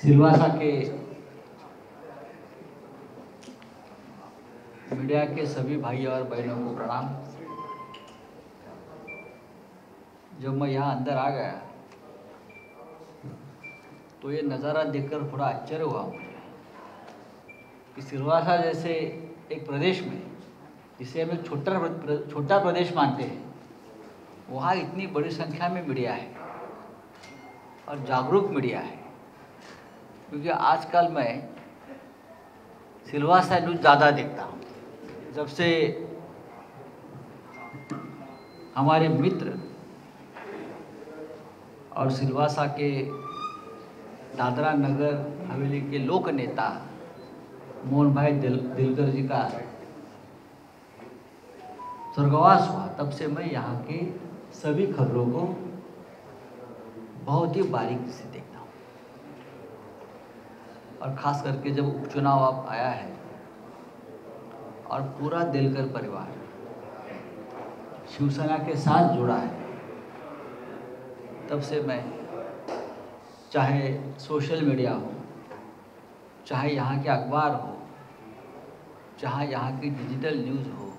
सिलवासा के मीडिया के सभी भाई और बहनों को प्रणाम। जब मैं यहाँ अंदर आ गया तो ये नज़ारा देखकर थोड़ा आश्चर्य हुआ मुझे कि सिलवासा जैसे एक प्रदेश में, जिसे हम एक छोटा प्रदेश मानते हैं, वहाँ इतनी बड़ी संख्या में मीडिया है और जागरूक मीडिया है। क्योंकि आजकल मैं सिलवासा न्यूज़ ज़्यादा देखता हूँ। जब से हमारे मित्र और सिलवासा के दादरा नगर हवेली के लोक नेता मोहन भाई दिलकर जी का स्वर्गवास हुआ, तब से मैं यहाँ के सभी खबरों को बहुत ही बारीकी से देखता हूँ। और ख़ास करके जब उपचुनाव अब आया है और पूरा दिलकर परिवार शिवसेना के साथ जुड़ा है, तब से मैं, चाहे सोशल मीडिया हो, चाहे यहाँ के अखबार हो, चाहे यहाँ की डिजिटल न्यूज़ हो,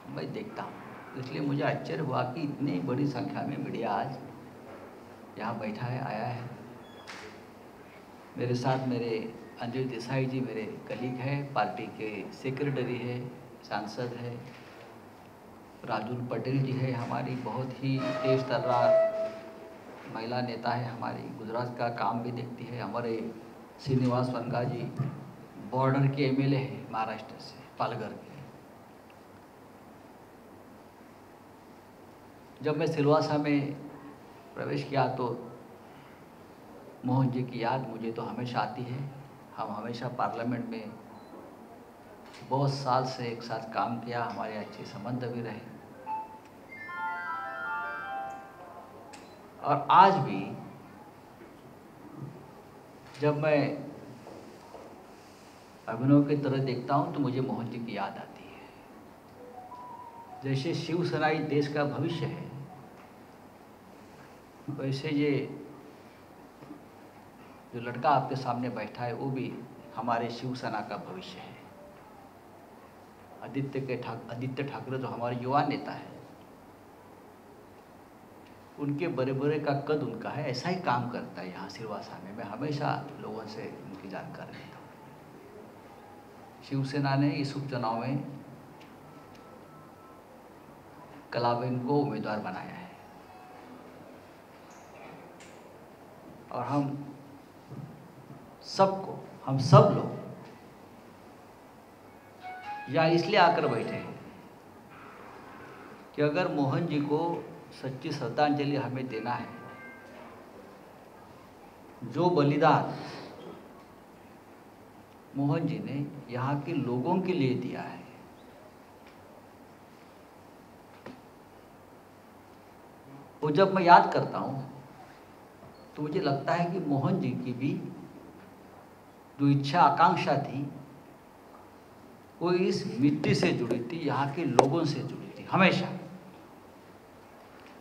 मैं देखता हूँ। इसलिए मुझे आश्चर्य हुआ कि इतनी बड़ी संख्या में मीडिया आज यहाँ बैठा है, आया है। मेरे साथ मेरे अंजलि देसाई जी मेरे कलीग हैं, पार्टी के सेक्रेटरी है, सांसद है, राजूल पटेल जी है, हमारी बहुत ही तेज तर्रार महिला नेता है, हमारी गुजरात का काम भी देखती है। हमारे श्रीनिवास वनगा जी बॉर्डर के एमएलए हैं महाराष्ट्र से, पालघर के। जब मैं सिलवासा में प्रवेश किया तो मोहन जी की याद मुझे तो हमेशा आती है। हम हमेशा पार्लियामेंट में बहुत साल से एक साथ काम किया, हमारे अच्छे संबंध भी रहे। और आज भी जब मैं अभिनव की तरह देखता हूँ तो मुझे मोहन जी की याद आती है। जैसे शिवसेना ही देश का भविष्य है, वैसे ये जो लड़का आपके सामने बैठा है वो भी हमारे शिवसेना का भविष्य है। आदित्य ठाकरे जो हमारे युवा नेता है, उनके बड़े बड़े का कद उनका है, ऐसा ही काम करता है यहाँ सिलवासा में। मैं हमेशा लोगों से उनकी जानकारी लेता हूँ। शिवसेना ने इस उपचुनाव में कलाबेन को उम्मीदवार बनाया है और हम सब लोग यहाँ इसलिए आकर बैठे हैं कि अगर मोहन जी को सच्ची श्रद्धांजलि हमें देना है, जो बलिदान मोहन जी ने यहाँ के लोगों के लिए दिया है, वो जब मैं याद करता हूँ तो मुझे लगता है कि मोहन जी की भी जो इच्छा आकांक्षा थी वो इस मिट्टी से जुड़ी थी, यहाँ के लोगों से जुड़ी थी। हमेशा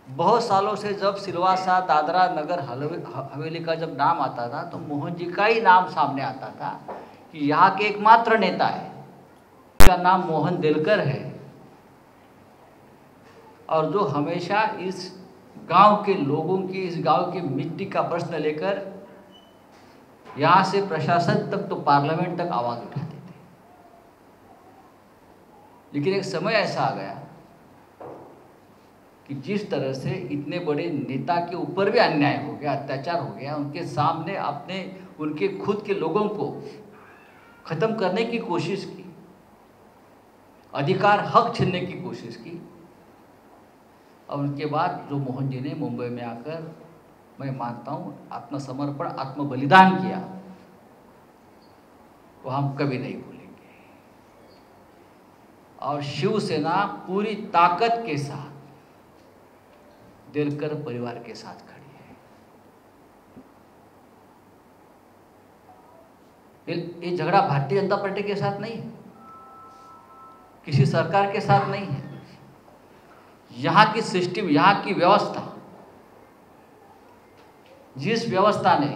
बहुत सालों से जब सिलवासा दादरा नगर हवेली का जब नाम आता था तो मोहन जी का ही नाम सामने आता था कि यहाँ के एकमात्र नेता है, उसका नाम मोहन दिलकर है, और जो हमेशा इस गांव के लोगों की, इस गांव की मिट्टी का प्रश्न लेकर यहाँ से प्रशासन तक तो पार्लियामेंट तक आवाज़ उठाते थे। लेकिन एक समय ऐसा आ गया कि जिस तरह से इतने बड़े नेता के ऊपर भी अन्याय हो गया, अत्याचार हो गया, उनके सामने उनके खुद के लोगों को ख़त्म करने की कोशिश की, अधिकार हक छीनने की कोशिश की, और उनके बाद जो मोहन जी ने मुंबई में आकर, मैं मानता हूँ, आत्मसमर्पण, आत्म बलिदान किया, वो हम कभी नहीं भूलेंगे। और शिवसेना पूरी ताकत के साथ दिलकर परिवार के साथ खड़ी है। ये झगड़ा भारतीय जनता पार्टी के साथ नहीं है, किसी सरकार के साथ नहीं है। यहाँ की सिस्टम, यहाँ की व्यवस्था, जिस व्यवस्था ने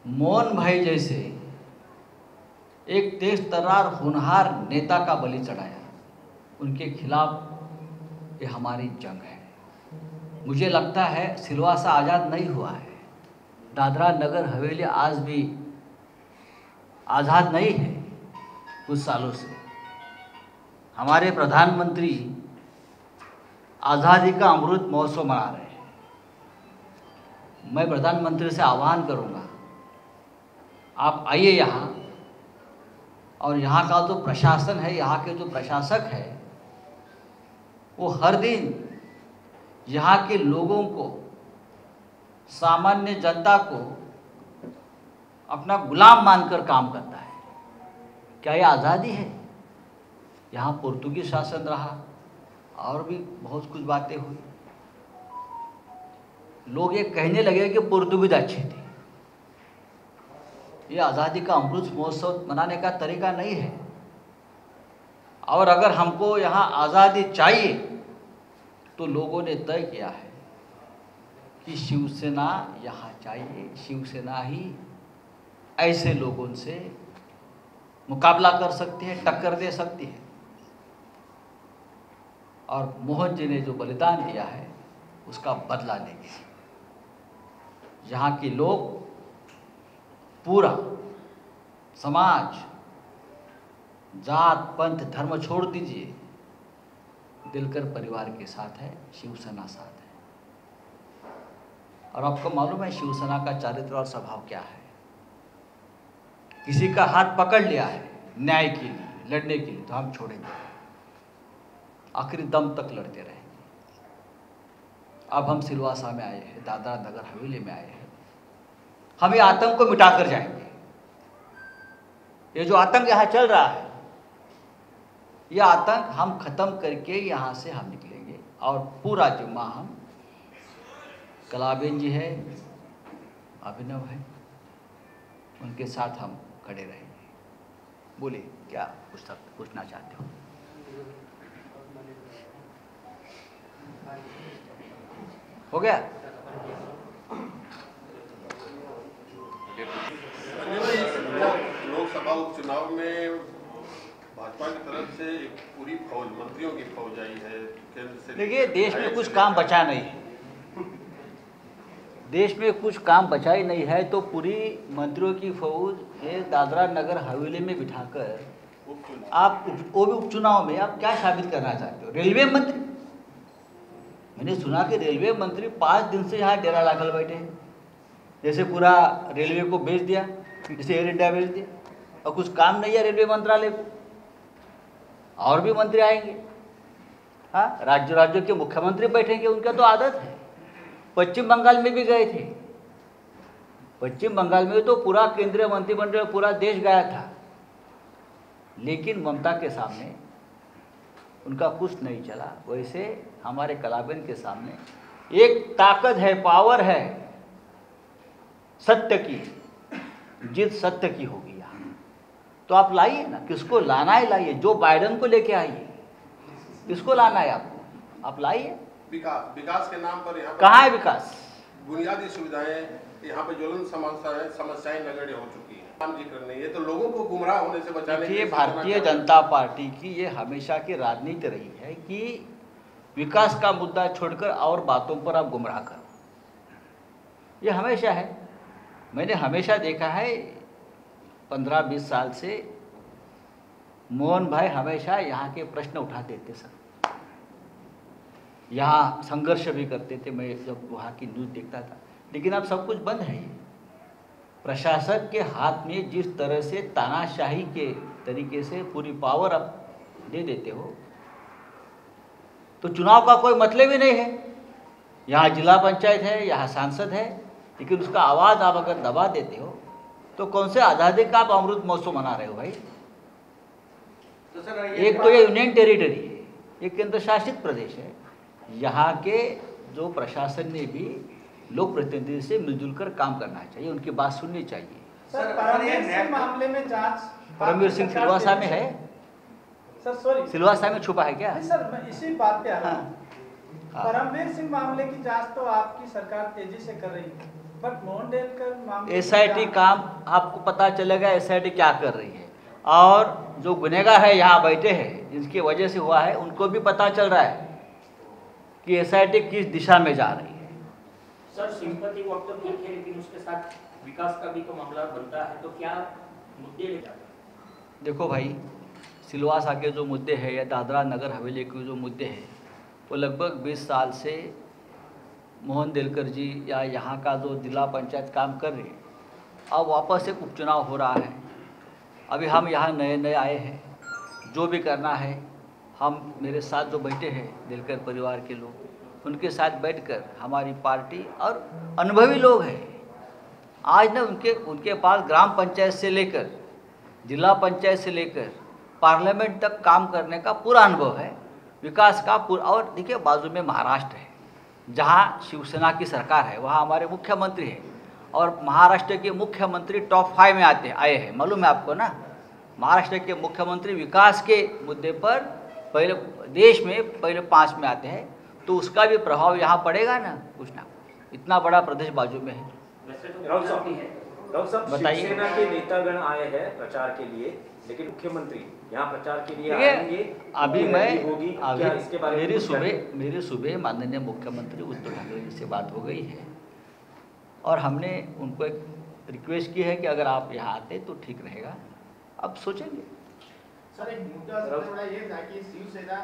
मोहन भाई जैसे एक तेज तर्रार होनहार नेता का बलि चढ़ाया, उनके खिलाफ ये हमारी जंग है। मुझे लगता है सिलवासा आज़ाद नहीं हुआ है, दादरा नगर हवेली आज भी आज़ाद नहीं है। कुछ सालों से हमारे प्रधानमंत्री आज़ादी का अमृत महोत्सव मना रहे हैं। मैं प्रधानमंत्री से आह्वान करूंगा, आप आइए यहाँ, और यहाँ का जो प्रशासन है, यहाँ के जो प्रशासक है, वो हर दिन यहाँ के लोगों को, सामान्य जनता को अपना गुलाम मानकर काम करता है। क्या ये आज़ादी है? यहाँ पुर्तगाली शासन रहा और भी बहुत कुछ बातें हुई। लोग ये कहने लगे कि पुर्तगाली अच्छे थे। ये आज़ादी का अमृत महोत्सव मनाने का तरीका नहीं है। और अगर हमको यहाँ आज़ादी चाहिए तो लोगों ने तय किया है कि शिवसेना यहाँ चाहिए। शिवसेना ही ऐसे लोगों से मुकाबला कर सकती है, टक्कर दे सकती है। और मोहन जी ने जो बलिदान दिया है उसका बदला लेंगे। यहाँ के लोग, पूरा समाज, जात पंथ धर्म छोड़ दीजिए, दिलकर परिवार के साथ है, शिवसेना साथ है। और आपको मालूम है शिवसेना का चरित्र और स्वभाव क्या है। किसी का हाथ पकड़ लिया है न्याय के लिए, लड़ने के लिए, तो हम छोड़ेंगे, आखिरी दम तक लड़ते रहेंगे। अब हम सिलवासा में आए हैं, दादरा नगर हवेली में आए हैं, हम ये आतंक को मिटा कर जाएंगे। ये जो आतंक यहाँ चल रहा है, ये आतंक हम खत्म करके यहाँ से हम निकलेंगे। और पूरा जिम्मा हम, कलाबेन जी है, अभिनव है, उनके साथ हम खड़े रहेंगे। बोलिए, क्या पूछना चाहते हो? हो गया? लोकसभा उपचुनाव में भाजपा की तरफ से एक पूरी फौज, मंत्रियों की फौज आई है केंद्र से। देखिए, देश में कुछ काम बचा नहीं है, देश में कुछ काम बचा ही नहीं है, तो पूरी मंत्रियों की फौज ये दादरा नगर हवेली में बिठाकर आप वो भी उपचुनाव में आप क्या साबित करना चाहते हो? रेलवे मंत्री, मैंने सुना कि रेलवे मंत्री 5 दिन से यहाँ डेरा लाकर बैठे हैं, जैसे पूरा रेलवे को बेच दिया, जैसे एयर इंडिया बेच दिया, और कुछ काम नहीं है रेलवे मंत्रालय को। और भी मंत्री आएंगे, हाँ, राज्यों के मुख्यमंत्री बैठेंगे, उनका तो आदत है। पश्चिम बंगाल में भी गए थे, पश्चिम बंगाल में तो पूरा केंद्रीय मंत्रिमंडल, पूरा देश गया था, लेकिन ममता के सामने उनका कुछ नहीं चला। वैसे हमारे कलाबेन के सामने एक ताकत है, पावर है, सत्य की जीत, सत्य की होगी यहाँ। तो आप लाइए ना, किसको लाना है लाइए, जो बाइडेन को लेके आइए, किसको लाना है आपको, आप लाइए। विकास के नाम पर यहाँ कहाँ है विकास? बुनियादी सुविधाएं, यहाँ पे ज्वलंत समस्याएं नगण्य हो चुकी है, काम जिक्र नहीं है, तो लोगों को गुमराह होने से बचाने के लिए भारतीय जनता पार्टी की ये हमेशा की राजनीति रही है कि विकास का मुद्दा छोड़कर और बातों पर आप गुमराह करो, ये हमेशा है। मैंने हमेशा देखा है 15-20 साल से मोहन भाई हमेशा यहाँ के प्रश्न उठाते थे सर, यहाँ संघर्ष भी करते थे, मैं जब वहाँ की न्यूज़ देखता था। लेकिन अब सब कुछ बंद है। ये प्रशासन के हाथ में जिस तरह से तानाशाही के तरीके से पूरी पावर आप दे देते हो, तो चुनाव का कोई मतलब ही नहीं है। यहाँ जिला पंचायत है, यहाँ सांसद है, लेकिन उसका आवाज़ आप अगर दबा देते हो तो कौन से आज़ादी का आप अमृत महोत्सव मना रहे हो भाई? तो सर, एक तो ये यूनियन टेरिटरी है, एक केंद्र शासित प्रदेश है, यहाँ के जो प्रशासन ने भी लोक प्रतिनिधि से मिलजुल कर काम करना चाहिए, उनकी बात सुननी चाहिए। सर, परमवीर सिंह मामले में जांच, परमवीर सिंह सिलवासा में है सर, सॉरी, सिलवासा में छुपा है क्या? नहीं सर, मैं इसी बात पे आ रहा हूँ। हाँ। परमवीर सिंह मामले की जांच तो आपकी सरकार तेजी से कर रही है, बट मोहनडेलकर मामले एसआईटी काम आपको पता चलेगा एसआईटी क्या कर रही है, और जो गुनहगार है यहाँ बैठे हैं जिनकी वजह से हुआ है उनको भी पता चल रहा है कि एसआईटी किस दिशा में जा रही है। सर सिंपैथी वक्त तो ठीक है, लेकिन उसके साथ विकास का भी तो मामला बनता है, तो क्या मुद्दे ले जाते हैं? देखो भाई, सिलवासा के जो मुद्दे हैं या दादरा नगर हवेली के जो मुद्दे हैं वो लगभग 20 साल से मोहनडेलकर जी या यहाँ का जो जिला पंचायत काम कर रही है। अब वापस एक उपचुनाव हो रहा है, अभी हम यहाँ नए नए आए हैं, जो भी करना है हम मेरे साथ जो बैठे हैं डेलकर परिवार के लोग उनके साथ बैठकर हमारी पार्टी और अनुभवी लोग हैं आज ना उनके पास ग्राम पंचायत से लेकर जिला पंचायत से लेकर पार्लियामेंट तक काम करने का पूरा अनुभव है, विकास का पूरा। और देखिए बाजू में महाराष्ट्र है जहाँ शिवसेना की सरकार है, वहाँ हमारे मुख्यमंत्री हैं और महाराष्ट्र के मुख्यमंत्री टॉप 5 में आए हैं, मालूम है आपको ना। महाराष्ट्र के मुख्यमंत्री विकास के मुद्दे पर पहले देश में पहले 5 में आते हैं, तो उसका भी प्रभाव यहाँ पड़ेगा ना कुछ ना। इतना बड़ा प्रदेश बाजू में है। राहुल साहब बताइए। शिवसेना के नेतागण आए हैं प्रचार के लिए, लेकिन मुख्यमंत्री यहाँ प्रचार के लिए देखिए, आएंगे, अभी होगी क्या इसके बारे में मेरी सुबह माननीय मुख्यमंत्री उद्धव ठाकरे जी से बात हो गई है और हमने उनको एक रिक्वेस्ट की है कि अगर आप यहाँ आते तो ठीक रहेगा। अब सोचेंगे। सर एक मुद्दा सबसे बड़ा ये था कि शिवसेना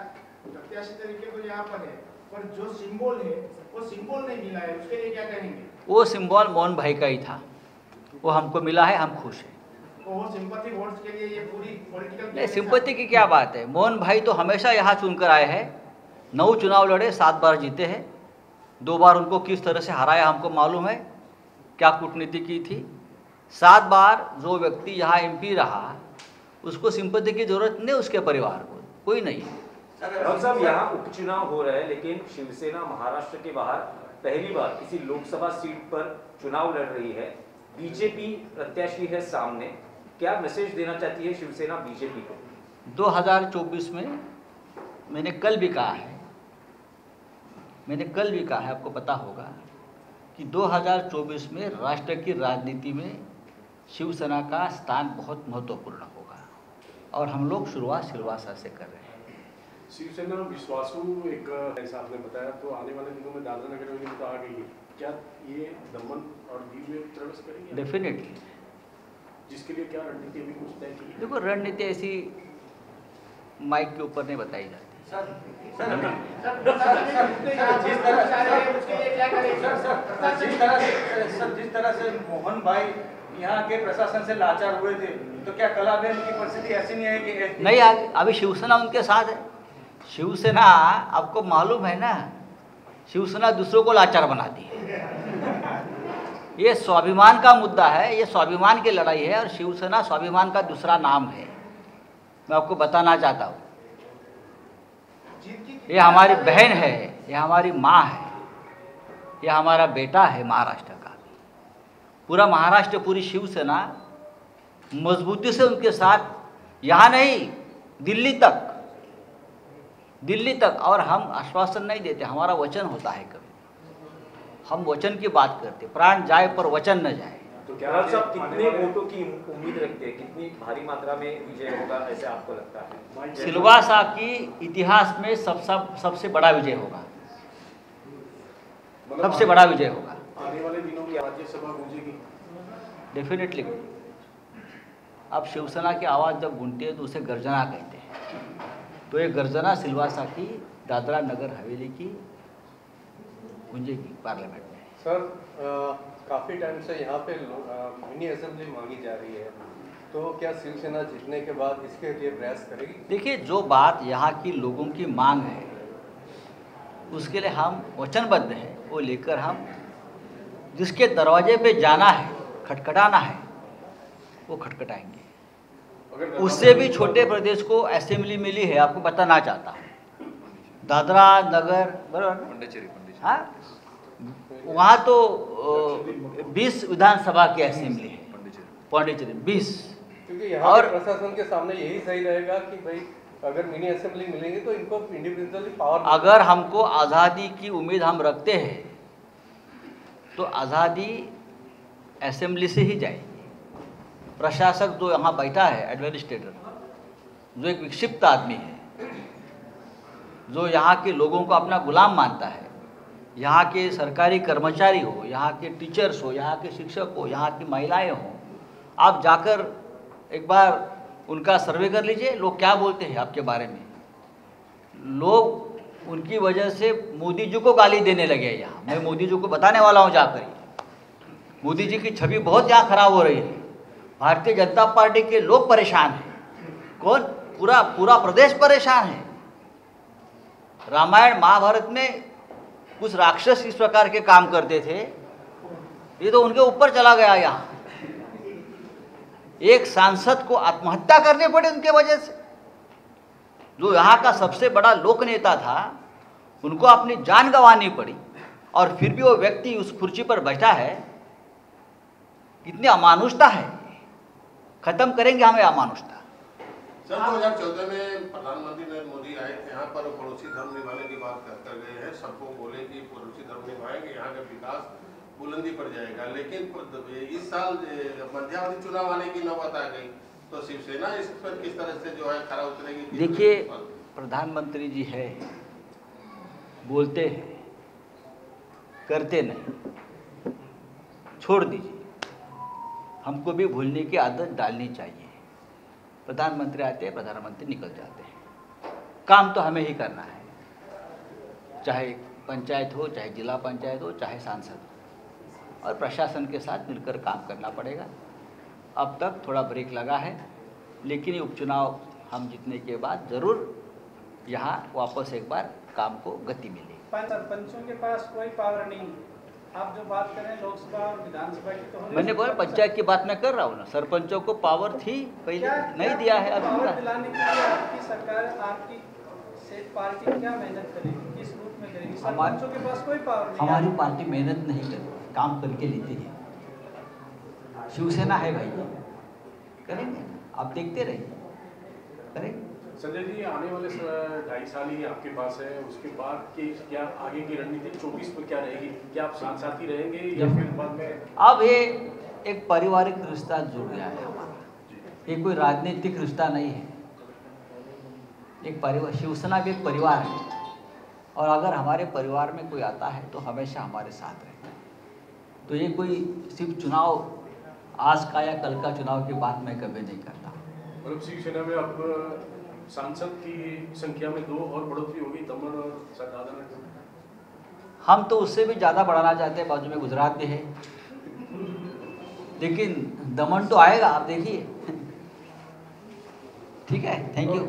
प्रत्याशी तरीके तो यहाँ पर है, पर जो सिंबल है वो सिंबल नहीं मिला है, उसके लिए क्या कहेंगे? वो सिंबल मोहन भाई का ही था, वो हमको मिला है, हम खुश हैं। तो वो सिंपैथी वोट्स के लिए ये पूरी पॉलिटिकल नहीं, सिंपैथी की क्या बात है। मोहन भाई तो हमेशा यहाँ चुनकर आए हैं, 9 चुनाव लड़े, 7 बार जीते हैं। 2 बार उनको किस तरह से हराया हमको मालूम है, क्या कूटनीति की थी। 7 बार जो व्यक्ति यहाँ एमपी रहा उसको सिंपैथी की जरूरत नहीं, उसके परिवार को कोई नहीं है। राहुल साहब यहाँ उपचुनाव हो रहे हैं, लेकिन शिवसेना महाराष्ट्र के बाहर पहली बार किसी लोकसभा सीट पर चुनाव लड़ रही है, बीजेपी प्रत्याशी है सामने, क्या मैसेज देना चाहती है शिवसेना बीजेपी को? 2024 में मैंने कल भी कहा है, आपको पता होगा कि 2024 में राष्ट्र की राजनीति में शिवसेना का स्थान बहुत महत्वपूर्ण होगा और हम लोग शुरुआत सिलवासा से कर रहे हैं। शिवसेना विश्वासू एक ऐसा आपने बताया, तो आने वाले दिनों में दादरा नगर हवेली में तो आ गई है, क्या ये दमन और दीव में प्रवेश करेंगे? डेफिनेटली। जिसके लिए क्या रणनीति अभी कुछ तय की है? देखो, रणनीति ऐसी माइक के ऊपर नहीं बताई जाती। जिस तरह से मोहन भाई यहाँ के प्रशासन से लाचार हुए थे, तो क्या कलाबेन की परिस्थिति ऐसी नहीं है कि नहीं, अभी शिवसेना उनके साथ है। शिवसेना, आपको मालूम है ना, शिवसेना दूसरों को लाचार बनाती है। ये स्वाभिमान का मुद्दा है, ये स्वाभिमान की लड़ाई है और शिवसेना स्वाभिमान का दूसरा नाम है। मैं आपको बताना चाहता हूँ, ये हमारी बहन है, ये हमारी माँ है, ये हमारा बेटा है महाराष्ट्र का। पूरा महाराष्ट्र, पूरी शिवसेना मजबूती से उनके साथ, यहाँ नहीं दिल्ली तक। और हम आश्वासन नहीं देते, हमारा वचन होता है। कभी हम वचन की बात करते, प्राण जाए पर वचन न जाए। तो क्या राहुल साहब कितने वोटों की उम्मीद रखते हैं, कितनी भारी मात्रा में विजय होगा ऐसे आपको लगता है? सिलवासा की इतिहास में सबसे बड़ा विजय होगा, सबसे बड़ा विजय होगा। आने वाले दिनों में राज्यसभा गूंजेगी? डेफिनेटली। अब शिवसेना की आवाज़ जब गूंजती है तो उसे गर्जना कहते हैं। तो ये गर्जना सिलवासा की, दादरा नगर हवेली की गूंजेगी पार्लियामेंट में। सर, काफ़ी टाइम से यहाँ पे मिनी असेंबली मांगी जा रही है, तो क्या शिवसेना जीतने के बाद इसके लिए प्रयास करेगी? देखिए, जो बात यहाँ की लोगों की मांग है उसके लिए हम वचनबद्ध हैं, वो लेकर हम जिसके दरवाजे पे जाना है, खटखटाना है, वो खटखटाएंगे। उससे भी छोटे प्रदेश को असेंबली मिली है, आपको बताना चाहता हूँ। दादरा नगर, बराबर, हाँ, वहाँ तो 20 विधानसभा की असेंबली है, पांडिचेरी 20। क्योंकि यहाँ और प्रशासन के सामने यही सही रहेगा कि भाई अगर मिनी असेंबली मिलेंगी तो इनको इंडिविजुअली पावर, अगर हमको आज़ादी की उम्मीद हम रखते हैं तो आज़ादी असेंबली से ही जाएगी। प्रशासक जो यहाँ बैठा है, एडमिनिस्ट्रेटर, जो एक विक्षिप्त आदमी है, जो यहाँ के लोगों को अपना गुलाम मानता है, यहाँ के सरकारी कर्मचारी हो, यहाँ के टीचर्स हो, यहाँ के शिक्षक हो, यहाँ की महिलाएं हो, आप जाकर एक बार उनका सर्वे कर लीजिए, लोग क्या बोलते हैं आपके बारे में। लोग उनकी वजह से मोदी जी को गाली देने लगे। यहाँ मैं मोदी जी को बताने वाला हूँ जाकर, मोदी जी की छवि बहुत यहाँ खराब हो रही है। भारतीय जनता पार्टी के लोग परेशान हैं। कौन? पूरा प्रदेश परेशान है। रामायण महाभारत में कुछ राक्षस इस प्रकार के काम करते थे, ये तो उनके ऊपर चला गया। यहाँ एक सांसद को आत्महत्या करनी पड़ी उनके वजह से। जो यहाँ का सबसे बड़ा लोक नेता था, उनको अपनी जान गंवानी पड़ी, और फिर भी वो व्यक्ति उस कुर्सी पर बैठा है। कितनी अमानुषता है। खत्म करेंगे हमें अमानुषता। सर 2014 में प्रधानमंत्री नरेंद्र मोदी आए थे, यहाँ पर पड़ोसी धर्म निभाने की बात कर गए हैं। सबको बोले कि पड़ोसी धर्म निभाएंगे, यहाँ का विकास बुलंदी पर जाएगा। लेकिन इस साल मध्यावधि चुनाव आने की नौबत आ गई, तो शिवसेना इस पर किस तरह से जो है खरा उतरेगी? देखिए, प्रधानमंत्री जी है, बोलते हैं, करते नहीं। छोड़ दीजिए, हमको भी भूलने की आदत डालनी चाहिए। प्रधानमंत्री आते हैं, प्रधानमंत्री निकल जाते हैं। काम तो हमें ही करना है, चाहे पंचायत हो, चाहे जिला पंचायत हो, चाहे सांसद हो, और प्रशासन के साथ मिलकर काम करना पड़ेगा। अब तक थोड़ा ब्रेक लगा है, लेकिन ये उपचुनाव हम जीतने के बाद ज़रूर यहाँ वापस एक बार काम को गति मिलेगी। सरपंचों के पास कोई पावर नहीं। आप जो बात कर रहे हैं लोकसभा और विधानसभा की, तो मैंने बोला पंचायत की बात मैं कर रहा हूँ ना। सरपंचों को पावर थी पहले, नहीं दिया है अभी। पावर दिलाने के लिए आपकी सरकार, आपकी पार्टी क्या मेहनत करेगी, किस रूप में करेगी? सरपंचों के पास कोई पावर नहीं। हमारी पार्टी मेहनत नहीं करती, काम करके लेती है। शिवसेना है भाई, करेंगे, आप देखते रहिए, करेंगे। संजय जी, आने वाले 2.5 साल ही आपके पास है, उसके बाद की क्या आगे की रणनीति 24 में क्या रहेगी? क्या आप साथ साथ ही रहेंगे या फिर बाद में? अब ये एक पारिवारिक रिश्ता जुड़ गया है हमारा, ये कोई राजनीतिक रिश्ता नहीं है। एक परिवार, शिवसेना भी एक परिवार है, और अगर हमारे परिवार में कोई आता है तो हमेशा हमारे साथ रहता है। तो ये कोई सिर्फ चुनाव आज का या कल का चुनाव की बात मैं कभी नहीं करता। मतलब शिवसेना में अब सांसद की संख्या में 2 और बढ़ोतरी होगी, दमन और दादरा। हम तो उससे भी ज़्यादा बढ़ाना चाहते हैं, बाजू में गुजरात भी है, लेकिन दमन तो आएगा, आप देखिए। ठीक है, थैंक यू।